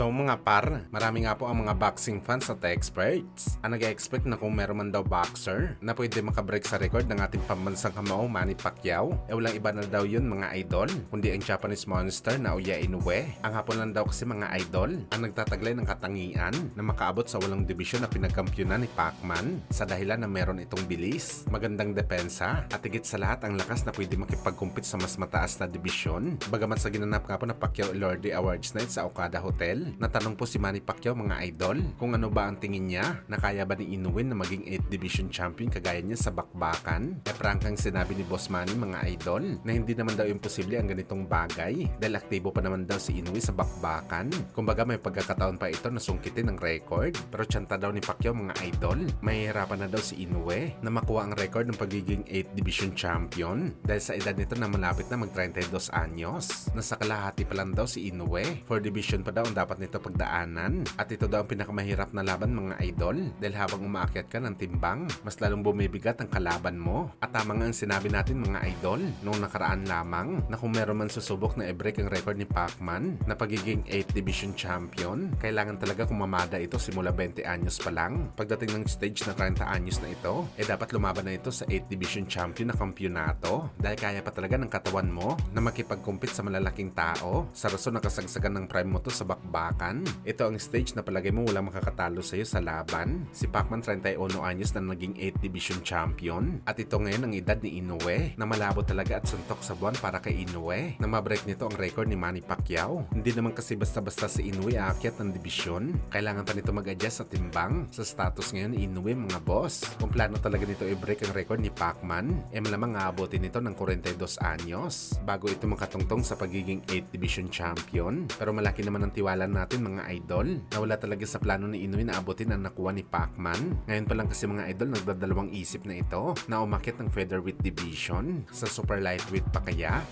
So mga par, marami nga po ang mga boxing fans at experts ang nag-expect na kung meron man daw boxer na pwede makabreak sa record ng ating pambansang kamao Manny Pacquiao, walang iba na daw yun mga idol, kundi ang Japanese monster na Naoya Inoue. Ang hapon lang daw kasi mga idol ang nagtataglay ng katangian na makaabot sa walang dibisyon na pinagkampyonan ni Pacman sa dahilan na meron itong bilis, magandang depensa at higit sa lahat ang lakas na pwede makipagkumpit sa mas mataas na dibisyon. Bagamat sa ginanap nga po na Pacquiao Elordi Awards Night sa Okada Hotel, natanong po si Manny Pacquiao mga idol kung ano ba ang tingin niya na kaya ba ni Inoue na maging 8th Division Champion kagaya niya sa bakbakan. Prangkang sinabi ni Boss Manny mga idol na hindi naman daw imposible ang ganitong bagay dahil aktibo pa naman daw si Inoue sa bakbakan. Kumbaga may pagkakataon pa ito na sungkitin ang record, pero tsanta daw ni Pacquiao mga idol, mahihirapan na daw si Inoue na makuha ang record ng pagiging 8th Division Champion dahil sa edad nito na malapit na mag 32 anyos. Nasa kalahati pa lang daw si Inoue, 4 division pa daw ang dapat nito pagdaanan at ito daw ang pinakamahirap na laban mga idol dahil habang umaakyat ka ng timbang, mas lalong bumibigat ang kalaban mo. At tama nga ang sinabi natin mga idol noong nakaraan lamang na kung meron man susubok na i-break ang record ni Pacman na pagiging 8th Division Champion, kailangan talaga kumamada ito simula 20 anyos pa lang. Pagdating ng stage na 30 anyos na ito, dapat lumaban na ito sa 8th Division Champion na kampyonato dahil kaya pa talaga ng katawan mo na makipagkumpit sa malalaking tao sa rason na kasagsagan ng prime mo to sa bakbakan. Ito ang stage na palagay mo walang makakatalo sa iyo sa laban. Si Pacman 31 anyos na naging 8th Division Champion at ito ngayon ang edad ni Inoue na malabo talaga at suntok sa buwan para kay Inoue na mabreak nito ang record ni Manny Pacquiao. Hindi naman kasi basta-basta si Inoue aakyat ng dibisyon. Kailangan pa nito mag-adjust sa timbang sa status ngayon ni Inoue mga boss. Kung plano talaga nito i-break ang record ni Pacman, malamang aabotin nito ng 42 anyos bago ito makatungtong sa pagiging 8th Division Champion. Pero malaki naman ang tiwala natin mga idol na wala talaga sa plano ni Inoue na abutin ang nakuha ni Pacman. Ngayon pa lang kasi mga idol nagdadalawang isip na ito na umakyat ng featherweight division sa super lightweight pa kaya.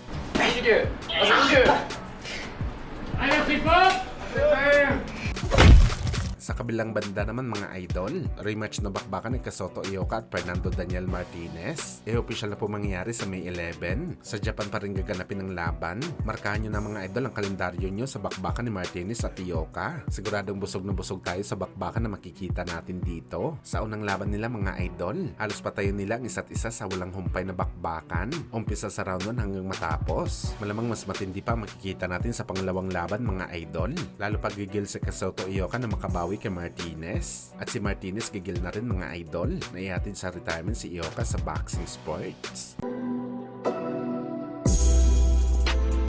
Sa kabilang banda naman mga idol, rematch na bakbakan ni Kasoto Ioka at Fernando Daniel Martinez. Official na po mangyayari sa May 11. Sa Japan pa rin gaganapin ang laban. Markahan nyo na mga idol ang kalendaryo nyo sa bakbakan ni Martinez at Ioka. Siguradong busog na busog tayo sa bakbakan na makikita natin dito. Sa unang laban nila mga idol, halos patayon nila ang isa't isa sa walang humpay na bakbakan. Umpisa sa round 1 hanggang matapos. Malamang mas matindi pa makikita natin sa pangalawang laban mga idol. Lalo pag gigil si Kasoto Ioka na makabawi kay Martinez. At si Martinez gigil na rin mga idol na ihatid sa retirement si Ioka sa boxing sports.